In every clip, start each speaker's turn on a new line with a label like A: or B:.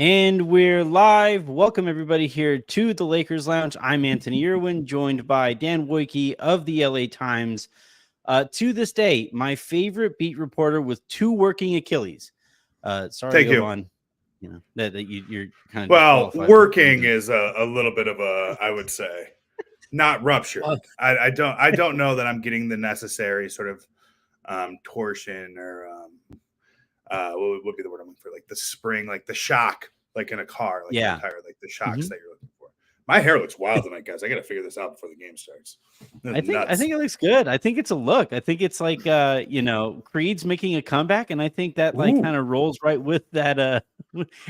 A: And we're live. Welcome, everybody, here to the Lakers Lounge. I'm Anthony Irwin, joined by Dan Woike of the LA Times. To this day, my favorite beat reporter with two working Achilles. Sorry
B: Thank
A: to go
B: you.
A: on, that you're kind of
B: Well,
A: disqualified.
B: working is a little bit of a, I would say, not rupture. I don't know that I'm getting the necessary sort of torsion or what would be the word I'm looking for? Like the spring, like the shock, like in a car, like
A: Yeah.
B: the tire, like the shocks that you're looking for. My hair looks wild tonight, guys. I got to figure this out before the game starts.
A: I think it looks good. I think it's a look. I think it's like Creed's making a comeback, and I think that kind of rolls right with that.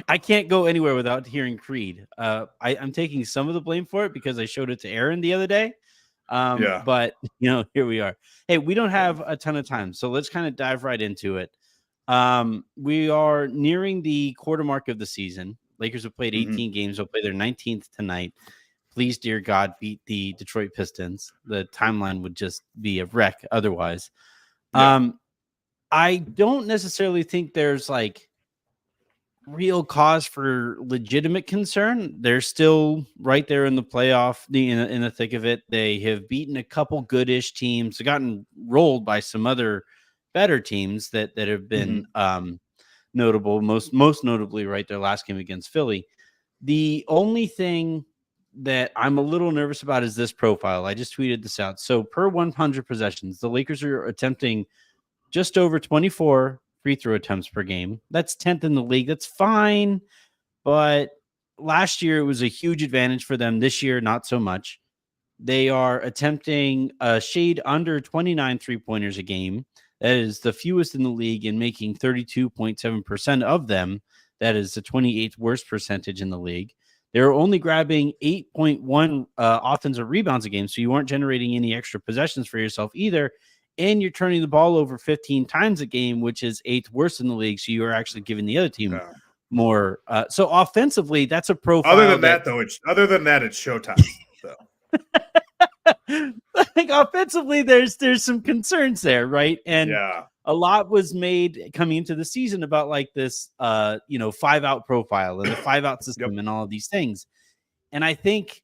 A: I can't go anywhere without hearing Creed. I'm taking some of the blame for it because I showed it to Aaron the other day. But here we are. Hey, we don't have a ton of time, so let's kind of dive right into it. We are nearing the quarter mark of the season. Lakers have played 18 games. They'll play their 19th tonight. Please, dear God, beat the Detroit Pistons. The timeline would just be a wreck otherwise. Yeah. I don't necessarily think there's like real cause for legitimate concern. They're still right there in the playoff, in the thick of it. They have beaten a couple goodish teams. They've gotten rolled by some other better teams that have been notable. Most notably, right, their last game against Philly. The only thing that I'm a little nervous about is this profile. I just tweeted this out. So per 100 possessions, the Lakers are attempting just over 24 free throw attempts per game. That's 10th in the league. That's fine. But last year, it was a huge advantage for them. This year, not so much. They are attempting a shade under 29 three-pointers a game. That is the fewest in the league and making 32.7% of them. That is the 28th worst percentage in the league. They're only grabbing 8.1 offensive rebounds a game, so you aren't generating any extra possessions for yourself either. And you're turning the ball over 15 times a game, which is 8th worst in the league, so you are actually giving the other team more. So offensively, that's a profile.
B: Other than that, it's showtime. So.
A: Like offensively, there's some concerns there, right? And a lot was made coming into the season about like this 5-out profile and the 5-out system and all of these things. And I think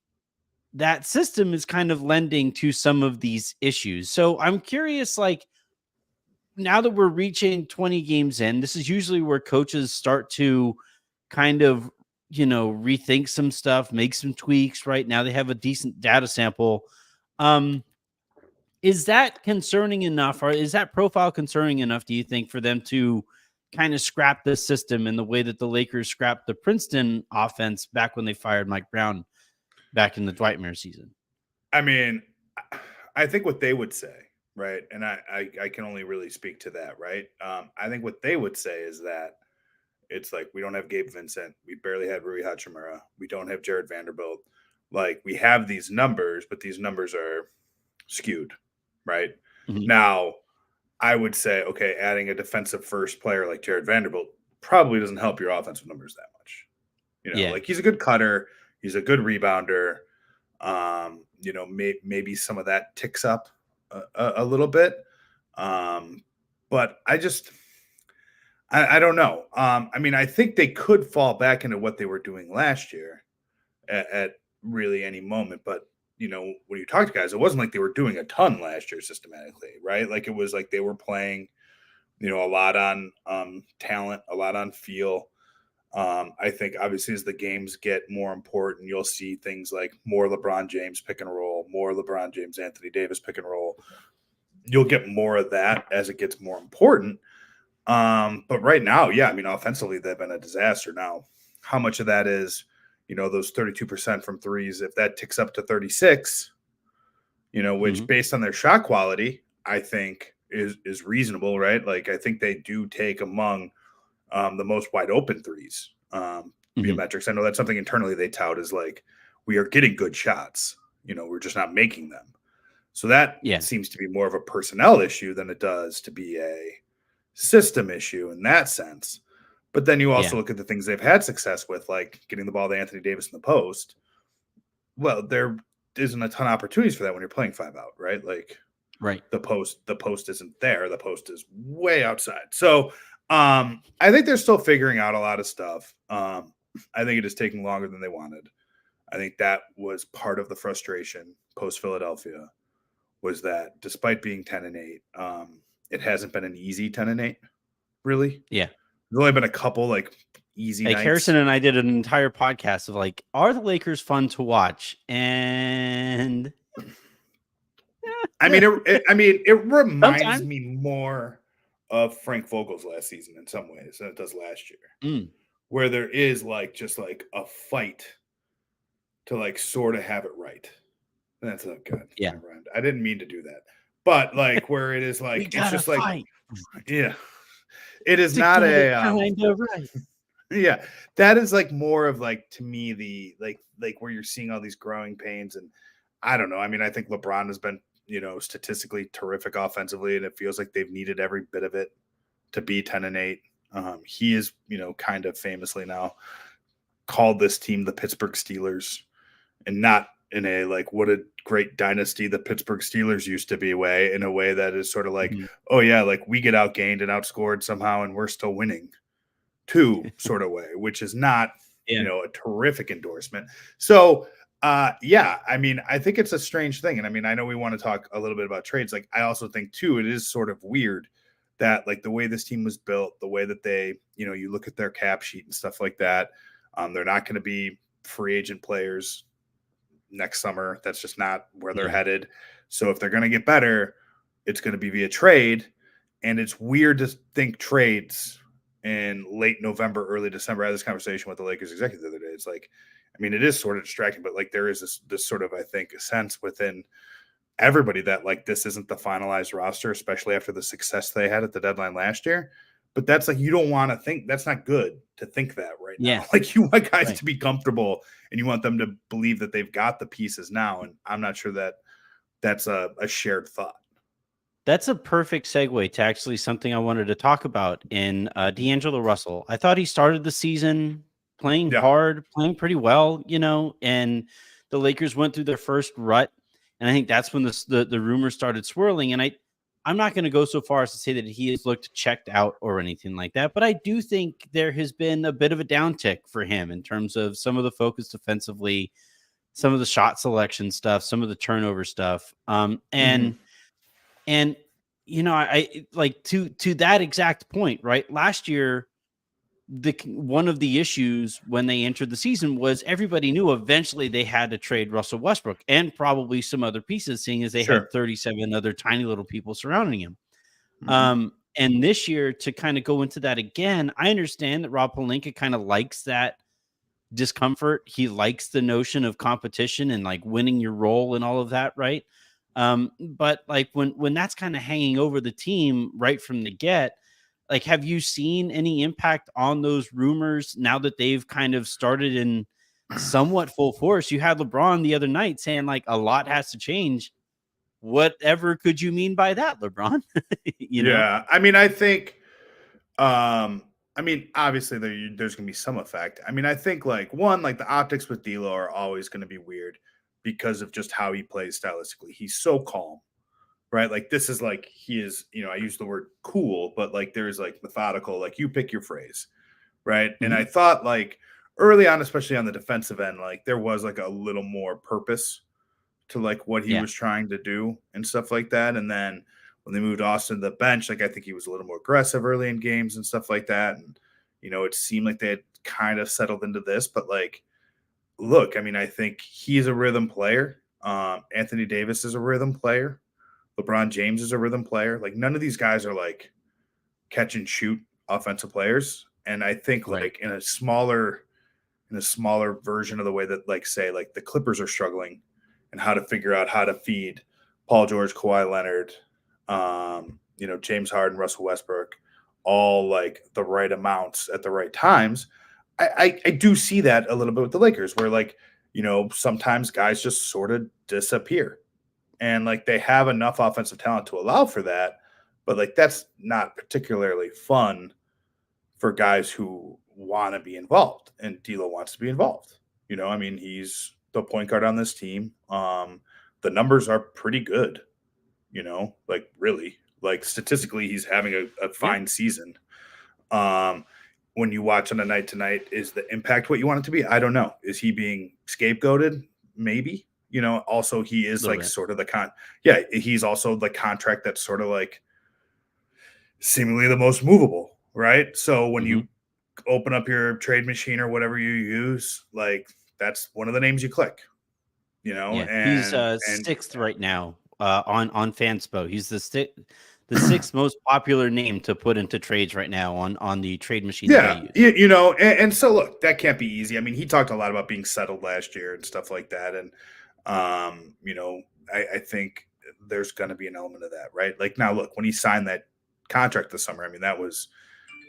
A: that system is kind of lending to some of these issues. So I'm curious, like, now that we're reaching 20 games in, this is usually where coaches start to kind of rethink some stuff, make some tweaks. Right now they have a decent data sample. Is that concerning enough, or is that profile concerning enough, do you think, for them to kind of scrap the system in the way that the Lakers scrapped the Princeton offense back when they fired Mike Brown back in the Dwightmare season?
B: I mean, I think what they would say, right, and I can only really speak to that, right? I think what they would say is that it's like, we don't have Gabe Vincent. We barely had Rui Hachimura. We don't have Jarred Vanderbilt. Like, we have these numbers, but these numbers are skewed, right? Now, I would say, okay, adding a defensive first player like Jarred Vanderbilt probably doesn't help your offensive numbers that much. Like, he's a good cutter. He's a good rebounder. Maybe some of that ticks up a little bit. But I don't know. I mean, I think they could fall back into what they were doing last year at really any moment. But, when you talk to guys, it wasn't like they were doing a ton last year systematically, right? Like, it was like they were playing, a lot on talent, a lot on feel. I think obviously as the games get more important, you'll see things like more LeBron James pick and roll, more LeBron James, Anthony Davis pick and roll. You'll get more of that as it gets more important. But right now, I mean, offensively, they've been a disaster. Now, how much of that is, those 32% from threes, if that ticks up to 36, which based on their shot quality, I think is reasonable, right? Like, I think they do take among the most wide open threes via metrics. I know that's something internally they tout as like, we are getting good shots, we're just not making them. So that seems to be more of a personnel issue than it does to be a system issue in that sense. But then you also look at the things they've had success with, like getting the ball to Anthony Davis in the post. Well, there isn't a ton of opportunities for that when you're playing 5-out, right? Like, the post isn't there. The post is way outside. So I think they're still figuring out a lot of stuff. I think it is taking longer than they wanted. I think that was part of the frustration post Philadelphia, was that despite being 10-8, it hasn't been an easy 10-8, really.
A: Yeah.
B: There's only been a couple like easy
A: Like
B: nights.
A: Harrison and I did an entire podcast of like, are the Lakers fun to watch? And
B: I mean, it reminds
A: sometimes.
B: me more of Frank Vogel's last season in some ways than it does last year, where there is like just like a fight to like sort of have it right. That's not good.
A: Yeah.
B: I didn't mean to do that, but like where it is like it's just
A: fight.
B: like, yeah, it is not a
A: kind of right.
B: Yeah, that is like more of like, to me, the like where you're seeing all these growing pains. And I don't know. I mean, I think LeBron has been, statistically terrific offensively, and it feels like they've needed every bit of it to be 10-8. He is, kind of famously now called this team the Pittsburgh Steelers, and not in a like what a great dynasty the Pittsburgh Steelers used to be way, in a way that is sort of like, oh yeah, like we get outgained and outscored somehow and we're still winning too, sort of way, which is not, a terrific endorsement. So yeah, I mean, I think it's a strange thing. And I mean, I know we want to talk a little bit about trades. Like, I also think too, it is sort of weird that like the way this team was built, the way that they, you look at their cap sheet and stuff like that. They're not going to be free agent players next summer. That's just not where they're headed. So if they're going to get better, it's going to be via trade. And it's weird to think trades in late November, early December. I had this conversation with the Lakers executive the other day. It's like, I mean, it is sort of distracting, but like there is this sort of, I think, a sense within everybody that like this isn't the finalized roster, especially after the success they had at the deadline last year. But that's like, you don't want to think, that's not good to think that right now. Like, you want guys to be comfortable and you want them to believe that they've got the pieces now. And I'm not sure that that's a shared thought.
A: That's a perfect segue to actually something I wanted to talk about in D'Angelo Russell. I thought he started the season playing hard, playing pretty well, and the Lakers went through their first rut. And I think that's when the rumors started swirling. And I'm not going to go so far as to say that he has looked checked out or anything like that, but I do think there has been a bit of a downtick for him in terms of some of the focus defensively, some of the shot selection stuff, some of the turnover stuff. And I like to that exact point, right? Last year, one of the issues when they entered the season was everybody knew eventually they had to trade Russell Westbrook and probably some other pieces, seeing as they had 37 other tiny little people surrounding him. And this year, to kind of go into that again, I understand that Rob Pelinka kind of likes that discomfort. He likes the notion of competition and like winning your role and all of that, right? But like when that's kind of hanging over the team right from the get, like, have you seen any impact on those rumors now that they've kind of started in somewhat full force? You had LeBron the other night saying like a lot has to change. Whatever could you mean by that, LeBron?
B: Yeah, I mean, I think, obviously there's going to be some effect. I mean, I think like like the optics with D'Lo are always going to be weird because of just how he plays stylistically. He's so calm, right? Like this is like, he is, I use the word cool, but like there's like methodical, like you pick your phrase, right? And I thought like early on, especially on the defensive end, like there was like a little more purpose to like what he was trying to do and stuff like that. And then when they moved Austin to the bench, like I think he was a little more aggressive early in games and stuff like that. And, it seemed like they had kind of settled into this, but like, look, I mean, I think he's a rhythm player. Anthony Davis is a rhythm player. LeBron James is a rhythm player. Like none of these guys are like catch and shoot offensive players. And I think like in a smaller version of the way that like, say, like the Clippers are struggling and how to figure out how to feed Paul George, Kawhi Leonard, James Harden, Russell Westbrook, all like the right amounts at the right times. I do see that a little bit with the Lakers where like, sometimes guys just sort of disappear and like they have enough offensive talent to allow for that. But like, that's not particularly fun for guys who want to be involved, and D'Lo wants to be involved. I mean, he's the point guard on this team. The numbers are pretty good, like really, like statistically, he's having a fine season. when you watch on a night to night, is the impact what you want it to be? I don't know. Is he being scapegoated? Maybe. Also he
A: A
B: is
A: little
B: like
A: bit.
B: sort of he's also the contract that's sort of like seemingly the most movable, right? So when you open up your trade machine or whatever you use, like that's one of the names you click,
A: Yeah, he's
B: and
A: sixth right now on Fanspo. He's the sixth most popular name to put into trades right now on the trade machine that I
B: yeah,
A: use.
B: and so look, that can't be easy. I mean, he talked a lot about being settled last year and stuff like that, and I think there's going to be an element of that, right? Like now, look, when he signed that contract this summer, I mean, that was,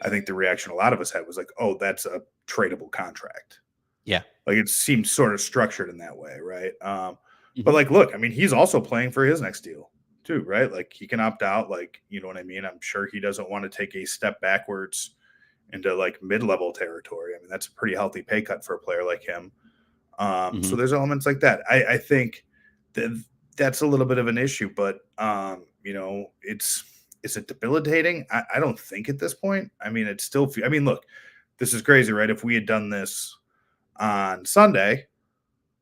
B: I think the reaction a lot of us had was like, oh, that's a tradable contract.
A: Yeah.
B: Like it seems sort of structured in that way, right? But
A: Mhm.
B: like, look, I mean, he's also playing for his next deal too, right? Like he can opt out, like, you know what I mean? I'm sure he doesn't want to take a step backwards into like mid-level territory. I mean, that's a pretty healthy pay cut for a player like him. So
A: Mhm.
B: there's elements like that. I think that that's a little bit of an issue, but is it debilitating? I don't think at this point. I mean, it's still. I mean, look, this is crazy, right? If we had done this on Sunday,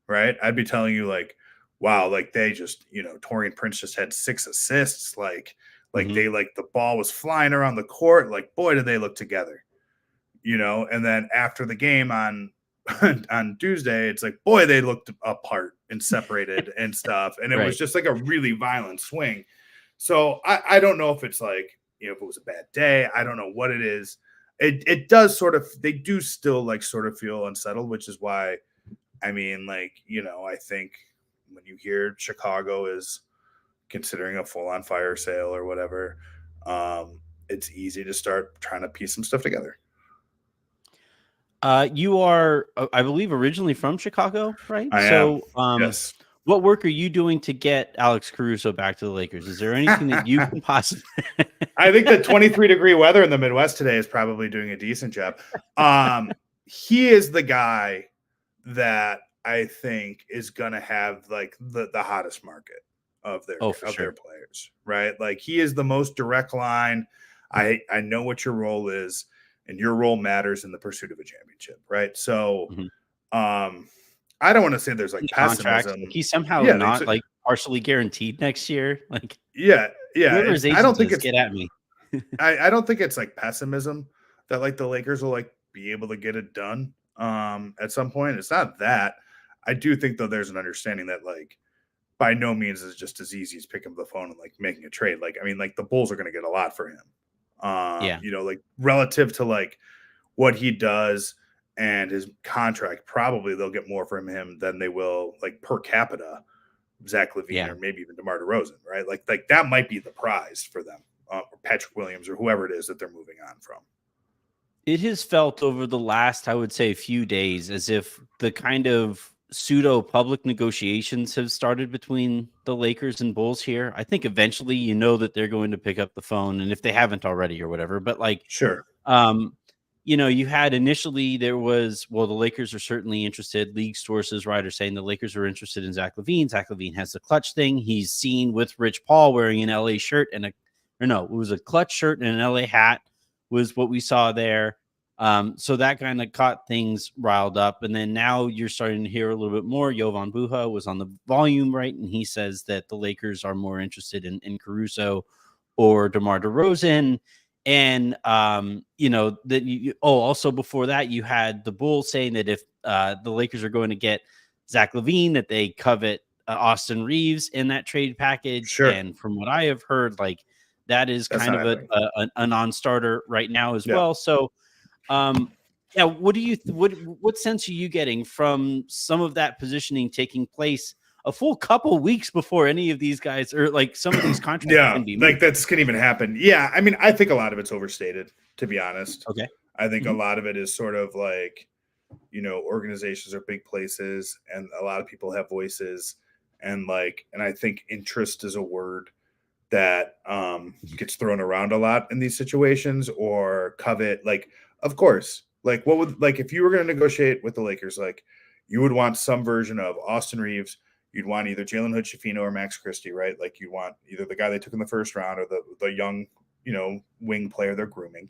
B: right, I'd be telling you like, wow, like they just, Torian Prince just had 6 assists, like
A: Mhm.
B: they like the ball was flying around the court, like boy did they look together, and then after the game on on Tuesday, it's like, boy, they looked apart and separated and stuff. And it was
A: Right.
B: just like a really violent swing. So I don't know if it's like, if it was a bad day, I don't know what it is. It does sort of, they do still like sort of feel unsettled, which is why, I mean, like, I think when you hear Chicago is considering a full on fire sale or whatever, it's easy to start trying to piece some stuff together.
A: You are, I believe, originally from Chicago, right?
B: I am.
A: So,
B: Yes.
A: what work are you doing to get Alex Caruso back to the Lakers? Is there anything that you can possibly?
B: I think the 23-degree weather in the Midwest today is probably doing a decent job. He is the guy that I think is going to have like the hottest market of
A: Oh, for
B: their
A: sure.
B: players, right? Like he is the most direct line. I know what your role is, and your role matters in the pursuit of a championship, right? So,
A: Mhm.
B: um, I don't want to say there's like
A: The contracts,
B: pessimism.
A: like he's somehow
B: Yeah,
A: not like partially guaranteed next year. Like
B: yeah, yeah.
A: whoever his
B: I don't
A: agent
B: think
A: is,
B: it's
A: get at me.
B: I don't think it's like pessimism that like the Lakers will like be able to get it done at some point. It's not that. I do think though there's an understanding that like by no means is just as easy as picking up the phone and like making a trade. Like I mean, like the Bulls are gonna get a lot for him.
A: Yeah.
B: Like relative to like what he does and his contract, probably they'll get more from him than they will like per capita Zach LaVine
A: Yeah.
B: or maybe even DeMar DeRozan, right? Like that might be the prize for them, or Patrick Williams or whoever it is that they're moving on from.
A: It has felt over the last, I would say, few days as if the kind of pseudo public negotiations have started between the Lakers and Bulls here. I think eventually that they're going to pick up the phone, and if they haven't already or whatever, but like
B: Sure.
A: um you had initially there was, well, the Lakers are certainly interested. League sources, writers saying the Lakers are interested in Zach LaVine. Zach LaVine has the clutch thing. He's seen with Rich Paul wearing an LA shirt and it was a clutch shirt and an LA hat was what we saw there. So that kind of caught things riled up. And then now you're starting to hear a little bit more. Jovan Buha was on the volume, right? And he says that the Lakers are more interested in Caruso or DeMar DeRozan. And also before that, you had the Bulls saying that if the Lakers are going to get Zach LaVine, that they covet Austin Reeves in that trade package.
B: Sure.
A: And from what I have heard, like that is
B: That's
A: kind
B: not
A: of
B: happening.
A: a non-starter right now as
B: Yeah.
A: well. So, yeah, what do you what sense are you getting from some of that positioning taking place a full couple weeks before any of these guys or like some of these contracts
B: Yeah.
A: can be
B: Like
A: moved?
B: this can even happen. Yeah. I mean, I think a lot of it's overstated, to be honest.
A: Okay.
B: I think a
A: Mhm.
B: lot of it is sort of like, organizations are big places and a lot of people have voices and I think interest is a word that gets thrown around a lot in these situations, or covet, like of course, like what would, like if you were going to negotiate with the Lakers, like you would want some version of Austin Reeves, you'd want either Jalen Hood Schifino or Max Christie, right? Like you want either the guy they took in the first round or the young wing player they're grooming.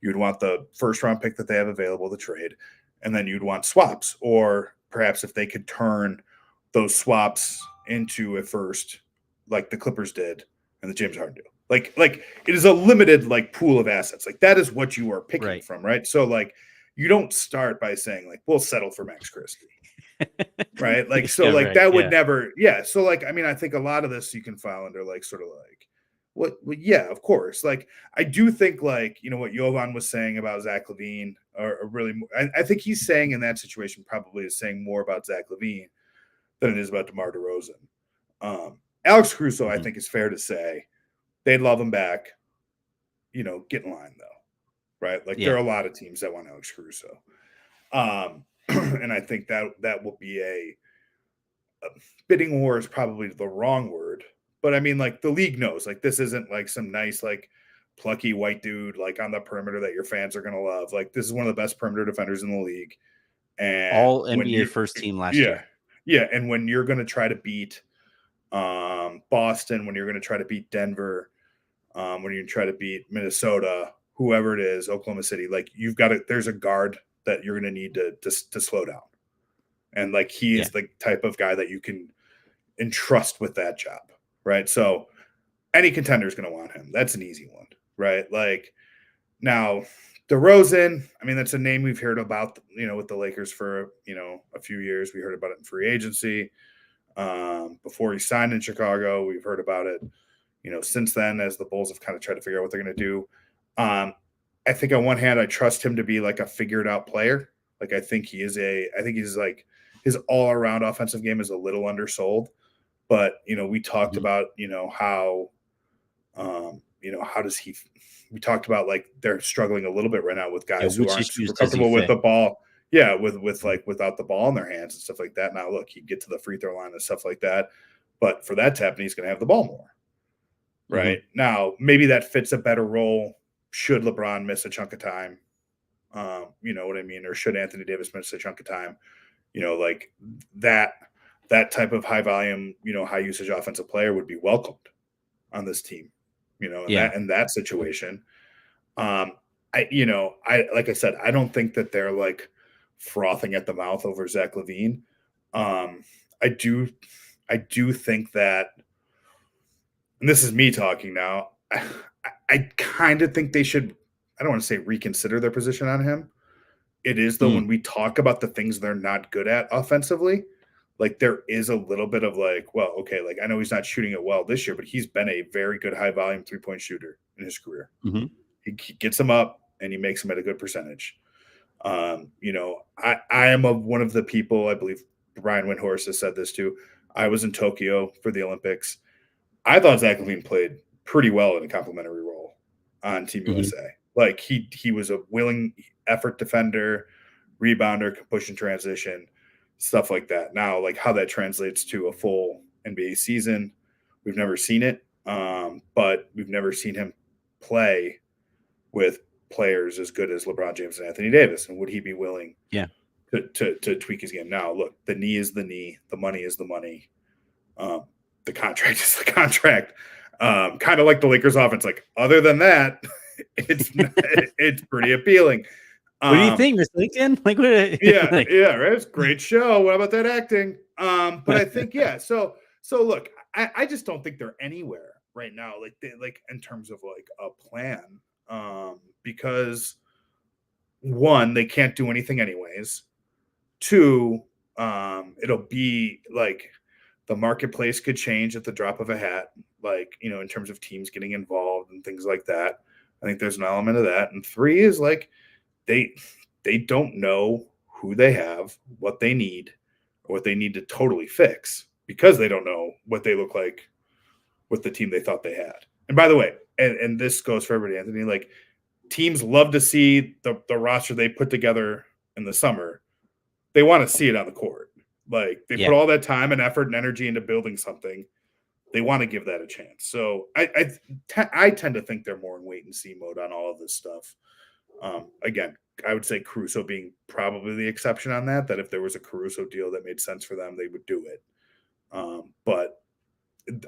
B: You'd want the first round pick that they have available to trade, and then you'd want swaps, or perhaps if they could turn those swaps into a first, like the Clippers did and the James Harden do. Like it is a limited like pool of assets. Like that is what you are picking from, right? So like you don't start by saying like we'll settle for Max Christie. Right. Like, so like that would never. Yeah. So like, I mean, I think a lot of this you can file under like sort of like what, yeah, of course. Like, I do think like, you know, what Jovan was saying about Zach LaVine or really, I think he's saying in that situation probably is saying more about Zach LaVine than it is about DeMar DeRozan. Alex Caruso, I think is fair to say they'd love him back, you know, get in line though. Right. Like there are a lot of teams that want Alex Caruso. And I think that will be a bidding war is probably the wrong word, but I mean, like the league knows, like this isn't like some nice, like plucky white dude, like on the perimeter that your fans are going to love. Like this is one of the best perimeter defenders in the league. And
A: all NBA first team last year.
B: Yeah. And when you're going to try to beat Boston, when you're going to try to beat Denver, when you try to beat Minnesota, whoever it is, Oklahoma City, like you've got to, there's a guard that you're going to need to slow down. And like, he is the type of guy that you can entrust with that job. Right. So any contender is going to want him. That's an easy one. Right. Like now DeRozan, I mean, that's a name we've heard about, you know, with the Lakers for, you know, a few years. We heard about it in free agency before he signed in Chicago. We've heard about it, you know, since then, as the Bulls have kind of tried to figure out what they're going to do. I think on one hand, I trust him to be like a figured out player. Like I think he's like his all around offensive game is a little undersold, but you know, we talked about, you know, how does he, we talked about like they're struggling a little bit right now with guys who aren't super comfortable with the ball. Yeah. With like without the ball in their hands and stuff like that. Now look, he'd get to the free throw line and stuff like that, but for that to happen, he's going to have the ball more. Right. Now, maybe that fits a better role. Should LeBron miss a chunk of time? You know what I mean? Or should Anthony Davis miss a chunk of time? You know, like that type of high volume, you know, high usage offensive player would be welcomed on this team, you know, in that situation. Like I said, I don't think that they're like frothing at the mouth over Zach LaVine. I do think that, and this is me talking now, I kind of think they should, I don't want to say reconsider their position on him. It is though, when we talk about the things they're not good at offensively, like there is a little bit of like, well, okay, like I know he's not shooting it well this year, but he's been a very good high volume 3-point shooter in his career. He gets them up and he makes them at a good percentage. You know, I am one of the people, I believe Brian Windhorst has said this too. I was in Tokyo for the Olympics. I thought Zach LaVine played pretty well in a complimentary role on Team USA. Like he was a willing effort defender, rebounder, can push in transition, stuff like that. Now, like how that translates to a full NBA season, we've never seen it. But we've never seen him play with players as good as LeBron James and Anthony Davis. And would he be willing to tweak his game? Now, look, the knee is the knee, the money is the money. The contract is the contract. Kind of like the Lakers offense. Like other than that, it's pretty appealing.
A: What do you think, Mr. Lincoln? Like, what?
B: Right. It's a great show. What about that acting? But I think So look, I just don't think they're anywhere right now. Like in terms of like a plan, because one, they can't do anything anyways. Two, it'll be like the marketplace could change at the drop of a hat, like, you know, in terms of teams getting involved and things like that. I think there's an element of that. And three is like they don't know who they have, what they need, or what they need to totally fix, because they don't know what they look like with the team they thought they had. And by the way, and this goes for everybody, Anthony, like teams love to see the roster they put together in the summer. They want to see it on the court. Like they put all that time and effort and energy into building something. They want to give that a chance. So I tend to think they're more in wait and see mode on all of this stuff. Again, I would say Caruso being probably the exception on that if there was a Caruso deal that made sense for them, they would do it. But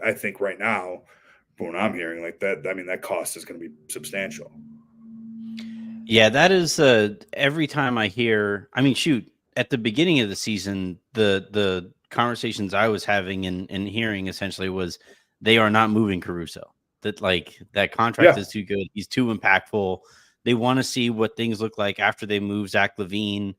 B: I think right now, from what I'm hearing, like that, I mean, that cost is going to be substantial.
A: Yeah, that is every time I hear, I mean, shoot, at the beginning of the season, the conversations I was having and hearing essentially was they are not moving Caruso. That like that contract
B: Yeah,
A: is too good. He's too impactful. They want to see what things look like after they move Zach LaVine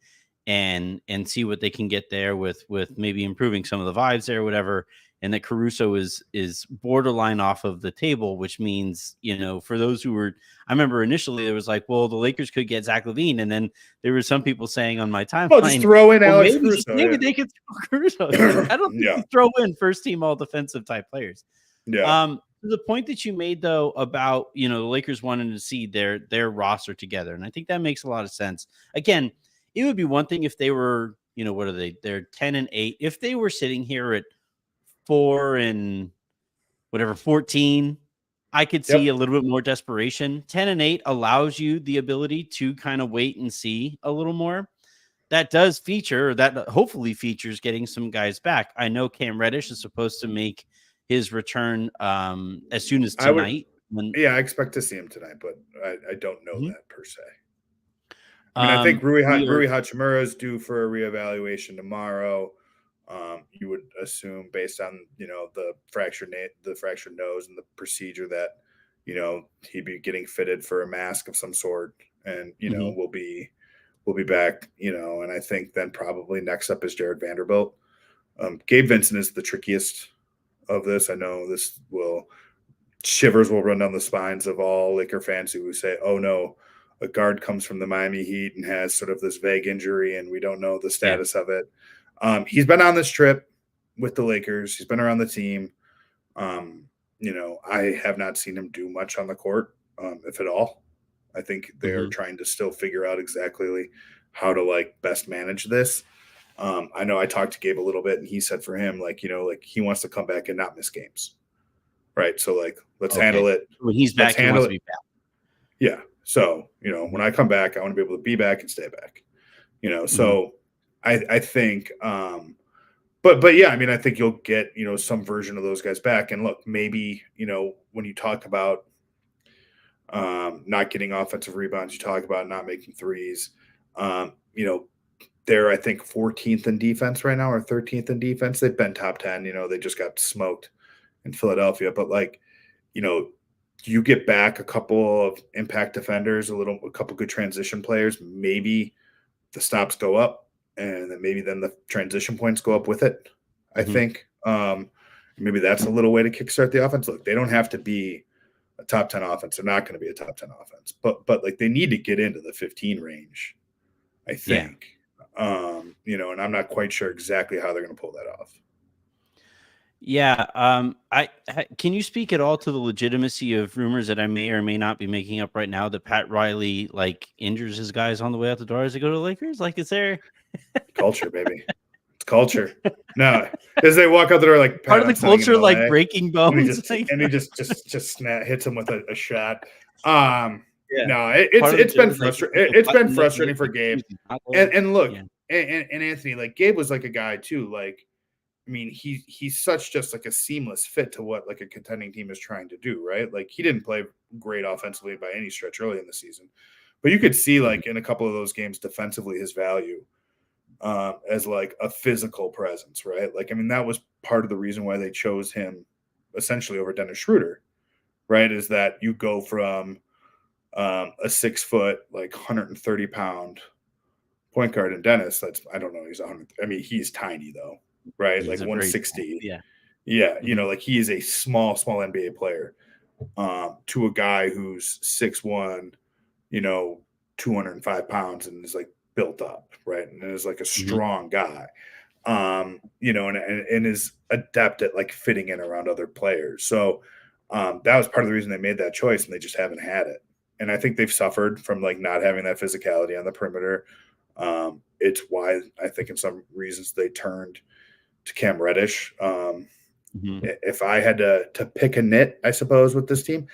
A: and see what they can get there with maybe improving some of the vibes there, or whatever. And that Caruso is borderline off of the table, which means, for those who were, I remember initially there was like, well, the Lakers could get Zach LaVine, and then there were some people saying on my
B: well, just
A: timeline,
B: throw in
A: well,
B: Alex
A: maybe
B: Caruso.
A: they could throw Caruso. It's like, I don't think
B: Yeah,
A: you throw in first team all defensive type players.
B: yeah,
A: To the point that you made though about the Lakers wanting to see their roster together, and I think that makes a lot of sense. Again, it would be one thing if they were, what are they? They're 10-8. If they were sitting here at 4-14, I could see
B: yep.
A: a little bit more desperation. 10-8 allows you the ability to kind of wait and see a little more. That does feature, that hopefully features getting some guys back. I know Cam Reddish is supposed to make his return as soon as
B: I would,
A: tonight.
B: yeah, I expect to see him tonight, but I don't know
A: Mhm.
B: that per se. I mean, I think
A: We are,
B: Rui Hachimura is due for a reevaluation tomorrow. You would assume, based on the fractured nose and the procedure, that he'd be getting fitted for a mask of some sort, and
A: mhm.
B: we'll be back. And I think then probably next up is Jarred Vanderbilt. Gabe Vincent is the trickiest of this. I know shivers will run down the spines of all Laker fans who say, "Oh no, a guard comes from the Miami Heat and has sort of this vague injury, and we don't know the
A: Yeah.
B: status of it." He's been on this trip with the Lakers. He's been around the team. I have not seen him do much on the court, if at all. I think they're
A: Mhm.
B: trying to still figure out exactly how to best manage this. I know I talked to Gabe a little bit, and he said for him, he wants to come back and not miss games, right? So let's
A: Okay.
B: handle it.
A: When he's
B: Let's
A: back, he wants
B: handle
A: to
B: it.
A: be back.
B: Yeah. So when
A: Mhm.
B: I come back, I want to be able to be back and stay back.
A: Mhm.
B: So I think, but yeah, I mean, I think you'll get some version of those guys back. And look, maybe when you talk about not getting offensive rebounds, you talk about not making threes. Um, you know, they're I think 14th in defense right now or 13th in defense. They've been top 10. They just got smoked in Philadelphia, but you know, you get back a couple of impact defenders, a couple good transition players, maybe the stops go up, and then the transition points go up with it. I
A: Mhm.
B: think maybe that's a little way to kickstart the offense. Look, they don't have to be a top 10 offense. They're not going to be a top 10 offense, but they need to get into the 15 range, I
A: Yeah.
B: think. And I'm not quite sure exactly how they're going to pull that off.
A: Yeah. Can you speak at all to the legitimacy of rumors that I may or may not be making up right now that Pat Riley injures his guys on the way out the door as they go to the Lakers? Is there
B: Culture, baby. It's culture. No, as they walk out the door, like,
A: part
B: Pat,
A: of
B: I'm
A: the
B: signing in
A: culture
B: LA.
A: breaking
B: And he
A: bones?
B: just and he just hits him with a shot.
A: Yeah.
B: No,
A: Part of the
B: it's been
A: joke,
B: frustrating.
A: the
B: It's been
A: button that
B: frustrating
A: makes
B: for
A: the
B: Gabe.
A: jersey not
B: And look,
A: yeah.
B: and Anthony, Gabe was a guy too. I mean, he's such just a seamless fit to what a contending team is trying to do, right? He didn't play great offensively by any stretch early in the season, but you could see
A: Mhm.
B: in a couple of those games defensively his value as a physical presence, right? I mean, that was part of the reason why they chose him essentially over Dennis Schroeder, right? Is that you go from a 6 foot, 130 pound point guard in Dennis. I don't know. He's 100. I mean, he's tiny though, right?
A: He's a very small,
B: 160.
A: yeah.
B: Yeah.
A: Mhm.
B: He is a small NBA player to a guy who's 6'1, you know, 205 pounds and is built up, right? And is a
A: Mhm.
B: strong guy. And is adept at fitting in around other players. So that was part of the reason they made that choice, and they just haven't had it. And I think they've suffered from not having that physicality on the perimeter. It's why I think in some reasons they turned to Cam Reddish.
A: Mhm.
B: If I had to pick a nit, I suppose with this team,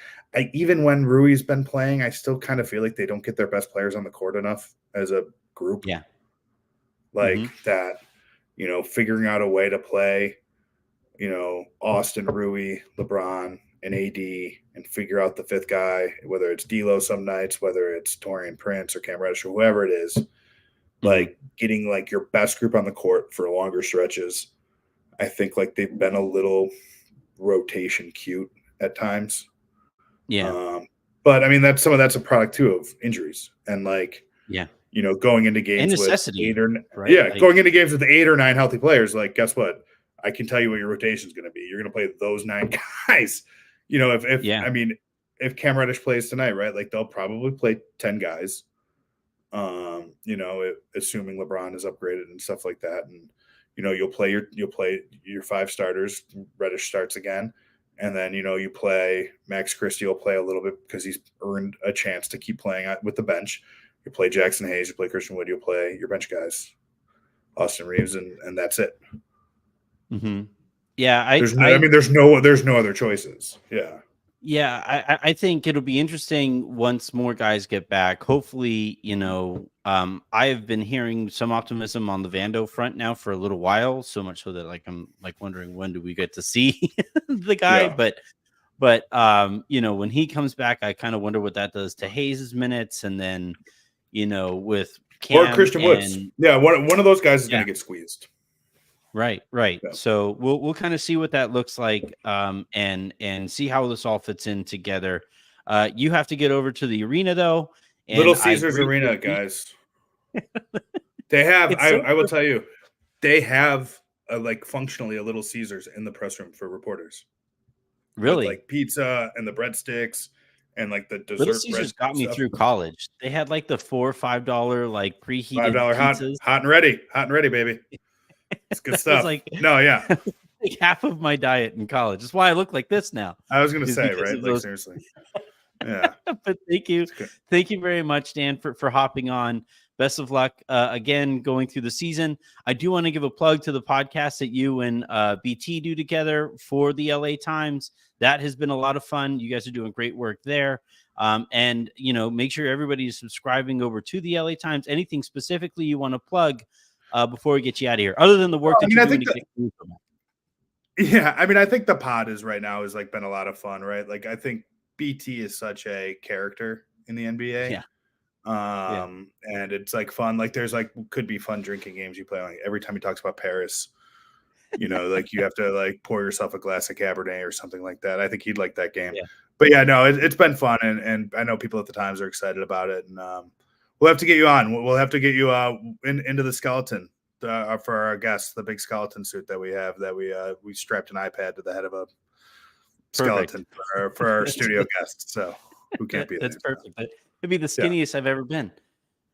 B: even when Rui's been playing, I still kind of feel like they don't get their best players on the court enough as a group.
A: Yeah. Mhm.
B: That, figuring out a way to play, Austin, Rui, LeBron, and AD and figure out the fifth guy, whether it's D'Lo some nights, whether it's Taurean Prince or Cam Reddish or whoever it is, like getting like your best group on the court for longer stretches. I think like they've been a little rotation cute at times.
A: Yeah.
B: But I mean, that's a product too of injuries and like,
A: Yeah.
B: you know, going into games with going into games with 8 or 9 healthy players. Like, guess what? I can tell you what your rotation is going to be. You're going to play those 9 guys. You know, I mean, if Cam Reddish plays tonight, right? Like they'll probably play 10 guys. You know, assuming LeBron is upgraded and stuff like that, and you know, you'll play your 5 starters. Reddish starts again, and then you know you play Max Christie. Will play a little bit because he's earned a chance to keep playing with the bench. You play Jackson Hayes. You play Christian Wood. You'll play your bench guys, Austin Reeves, and that's it.
A: Mm-hmm. Yeah,
B: there's no other choices. Yeah.
A: Yeah, I think it'll be interesting once more guys get back. Hopefully, you know, I've been hearing some optimism on the Vando front now for a little while, so much so that like I'm like wondering when do we get to see the guy. Yeah. But you know, when he comes back, I kind of wonder what that does to Hayes' minutes, and then you know with Cam
B: or Christian Woods. Yeah, one of those guys is going to get squeezed.
A: Right. Yeah. So we'll kind of see what that looks like, and see how this all fits in together. You have to get over to the arena though. And
B: Little Caesars Arena, guys. They have. I will tell you, they have like functionally a Little Caesars in the press room for reporters.
A: Really,
B: with, like pizza and the breadsticks and like the dessert.
A: Little Caesars got me through college. They had like the $4 or $5 like preheated
B: $5 hot and ready, baby. It's good stuff.
A: Like,
B: no, yeah.
A: Like half of my diet in college. That's why I look like this now.
B: I was going to say, right? Like, seriously. Yeah.
A: But thank you. Thank you very much, Dan, for hopping on. Best of luck again going through the season. I do want to give a plug to the podcast that you and BT do together for the LA Times. That has been a lot of fun. You guys are doing great work there. And, you know, make sure everybody is subscribing over to the LA Times. Anything specifically you want to plug before we get you out of here, other than the work that you're doing to get Caruso back?
B: Yeah, I mean, I think the pod is right now has like been a lot of fun, right? Like, I think BT is such a character in the NBA.
A: Yeah.
B: And it's like fun. Like, there's like could be fun drinking games you play. Like every time he talks about Paris, you know, like you have to like pour yourself a glass of Cabernet or something like that. I think he'd like that game.
A: Yeah.
B: But yeah, no, it's been fun, and I know people at the Times are excited about it, and we'll have to get you on. We'll have to get you into the skeleton for our guest, the big skeleton suit that we have. That we strapped an iPad to the head of a skeleton for our studio guests. So who can't be?
A: That's perfect. It'd be the skinniest I've ever been.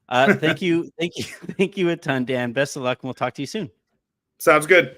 A: Thank you a ton, Dan. Best of luck, and we'll talk to you soon.
B: Sounds good.